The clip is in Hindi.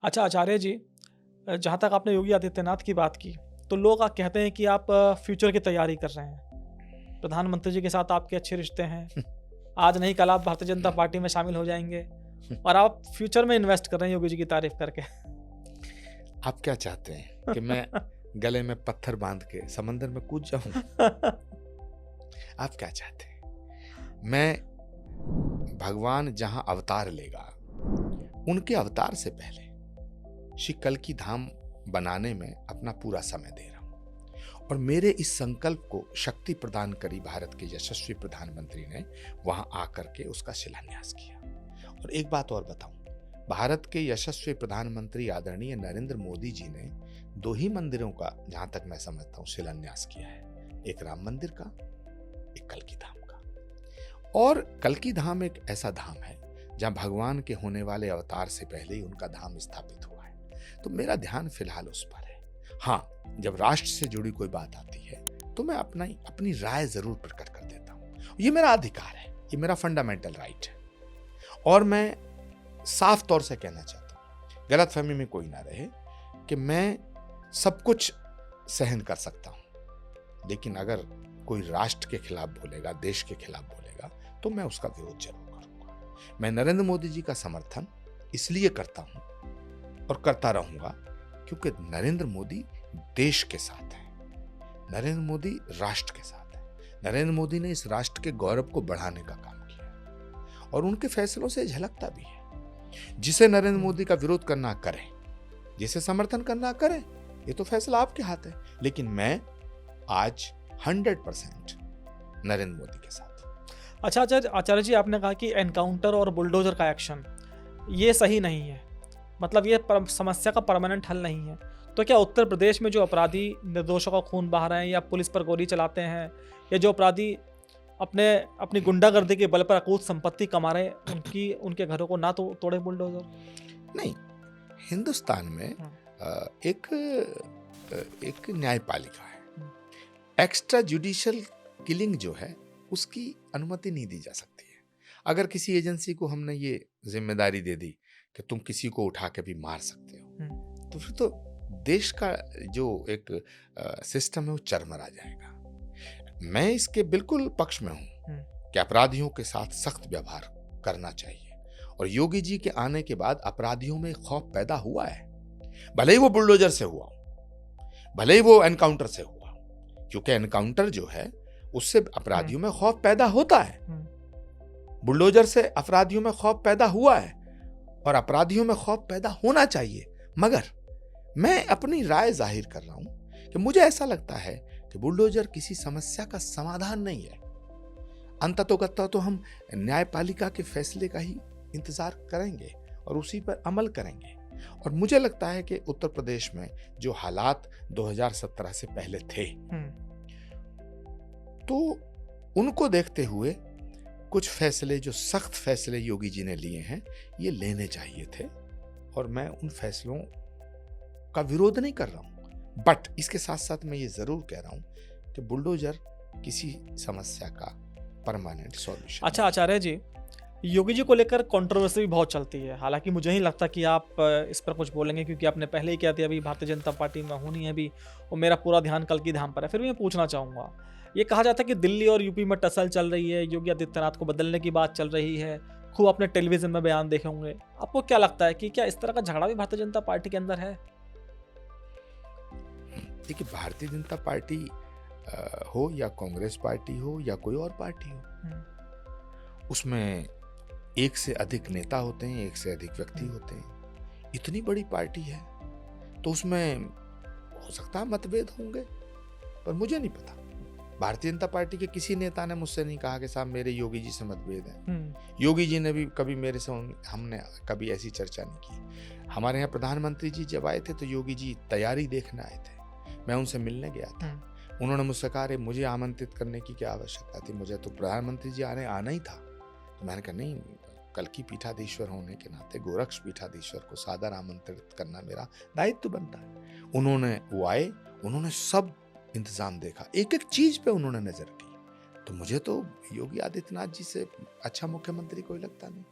अच्छा आचार्य जी, जहाँ तक आपने योगी आदित्यनाथ की बात की, तो लोग कहते हैं कि आप फ्यूचर की तैयारी कर रहे हैं। प्रधानमंत्री जी के साथ आपके अच्छे रिश्ते हैं। आज नहीं कल आप भारतीय जनता पार्टी में शामिल हो जाएँगे और आप फ्यूचर में इन्वेस्ट कर रहे हैं योगी जी की तारीफ़ करके। आप क्या चाहते हैं कि मैं गले में पत्थर बांध के समंदर में कूद जाऊं? आप क्या चाहते हैं? मैं भगवान जहां अवतार लेगा, उनके अवतार से पहले श्री कल की धाम बनाने में अपना पूरा समय दे रहा हूं। और मेरे इस संकल्प को शक्ति प्रदान करी भारत के यशस्वी प्रधानमंत्री ने वहां आकर के उसका शिलान्यास किया। और एक बात और बताऊं, भारत के यशस्वी प्रधानमंत्री आदरणीय नरेंद्र मोदी जी ने 2 ही मंदिरों का, जहां तक मैं समझता हूं, शिलान्यास किया है। एक राम मंदिर का, एक कल की धाम का। और कल की धाम एक ऐसा धाम है जहां भगवान के होने वाले अवतार से पहले ही उनका धाम स्थापित हुआ है। तो मेरा ध्यान फिलहाल उस पर है। हाँ, जब राष्ट्र से जुड़ी कोई बात आती है तो मैं अपनी राय जरूर प्रकट कर देता हूं। ये मेरा अधिकार है, ये मेरा फंडामेंटल राइट है। और मैं साफ तौर से कहना चाहता हूं, गलतफहमी में कोई ना रहे, कि मैं सब कुछ सहन कर सकता हूं, लेकिन अगर कोई राष्ट्र के खिलाफ बोलेगा, देश के खिलाफ बोलेगा, तो मैं उसका विरोध जरूर करूंगा। मैं नरेंद्र मोदी जी का समर्थन इसलिए करता हूं और करता रहूंगा क्योंकि नरेंद्र मोदी देश के साथ है, नरेंद्र मोदी राष्ट्र के साथ है। नरेंद्र मोदी ने इस राष्ट्र के गौरव को बढ़ाने का काम किया और उनके फैसलों से झलकता भी है। जिसे नरेंद्र मोदी का विरोध करना करें, जिसे समर्थन करना करें, ये तो फैसला आपके हाथ है। लेकिन मैं आज 100% नरेंद्र मोदी के साथ। अच्छा आचार्य जी, आपने कहा कि एनकाउंटर और बुलडोजर का एक्शन ये सही नहीं है, मतलब ये समस्या का परमानेंट हल नहीं है। तो क्या उत्तर प्रदेश में जो अपराधी निर्दोषों का खून बहा रहे हैं या पुलिस पर गोली चलाते हैं, या जो अपराधी अपनी गुंडागर्दी के बल पर अकूत संपत्ति कमा रहे हैं, उनके घरों को ना तो तोड़े बुलडोजर? नहीं, हिंदुस्तान में एक न्यायपालिका है। एक्स्ट्रा जुडिशियल किलिंग जो है, उसकी अनुमति नहीं दी जा सकती है। अगर किसी एजेंसी को हमने ये जिम्मेदारी दे दी कि तुम किसी को उठा के भी मार सकते हो, तो फिर तो देश का जो एक सिस्टम है वो चरमरा जाएगा। मैं इसके बिल्कुल पक्ष में हूं कि अपराधियों के साथ सख्त व्यवहार करना चाहिए। और योगी जी के आने के बाद अपराधियों में खौफ पैदा हुआ है, भले ही वो बुलडोजर से हुआ, भले ही वो एनकाउंटर से हुआ, क्योंकि एनकाउंटर जो है उससे अपराधियों में खौफ पैदा होता है। बुलडोजर से अपराधियों में खौफ पैदा हुआ है और अपराधियों में खौफ पैदा होना चाहिए। मगर मैं अपनी राय जाहिर कर रहा हूं कि मुझे ऐसा लगता है कि बुलडोजर किसी समस्या का समाधान नहीं है। अंततोगत्ता तो हम न्यायपालिका के फैसले का ही इंतजार करेंगे और उसी पर अमल करेंगे। और मुझे लगता है कि उत्तर प्रदेश में जो हालात 2017 से पहले थे, तो उनको देखते हुए कुछ फैसले, जो सख्त फैसले योगी जी ने लिए हैं, ये लेने चाहिए थे। और मैं उन फैसलों का विरोध नहीं कर रहा हूं, बट इसके साथ साथ मैं ये जरूर कह रहा हूं कि बुलडोजर किसी समस्या का परमानेंट सॉल्यूशन। अच्छा आचार्य जी, योगी जी को लेकर कंट्रोवर्सी भी बहुत चलती है। हालांकि मुझे नहीं लगता कि आप इस पर कुछ बोलेंगे, क्योंकि आपने पहले ही कहा था अभी भारतीय जनता पार्टी में हूं नहीं अभी, और मेरा पूरा ध्यान कल की धाम पर है। फिर भी मैं पूछना चाहूँगा, ये कहा जाता है कि दिल्ली और यूपी में टसल चल रही है, योगी आदित्यनाथ को बदलने की बात चल रही है, खूब आपने टेलीविजन में बयान देखे होंगे। आपको क्या लगता है कि क्या इस तरह का झगड़ा भी भारतीय जनता पार्टी के अंदर है? देखिए, भारतीय जनता पार्टी हो या कांग्रेस पार्टी हो या कोई और पार्टी हो, उसमें एक से अधिक नेता होते हैं, एक से अधिक व्यक्ति होते हैं। इतनी बड़ी पार्टी है तो उसमें हो सकता है मतभेद होंगे, पर मुझे नहीं पता। भारतीय जनता पार्टी के किसी नेता ने मुझसे नहीं कहा कि साहब मेरे योगी जी से मतभेद है। योगी जी ने भी कभी मेरे से, हमने कभी ऐसी चर्चा नहीं की। हमारे यहाँ प्रधानमंत्री जी जब आए थे तो योगी जी तैयारी देखने आए थे, मैं उनसे मिलने गया था। उन्होंने मुझसे कहा, अरे मुझे आमंत्रित करने की क्या आवश्यकता थी, मुझे तो प्रधानमंत्री जी आना ही था। तो मैंने कहा, नहीं, कल की पीठाधीश्वर होने के नाते गोरक्ष पीठाधीश्वर को सादर आमंत्रित करना मेरा दायित्व बनता है। वो आए, उन्होंने सब इंतजाम देखा, एक एक चीज पे उन्होंने नजर की। तो मुझे तो योगी आदित्यनाथ जी से अच्छा मुख्यमंत्री कोई लगता नहीं।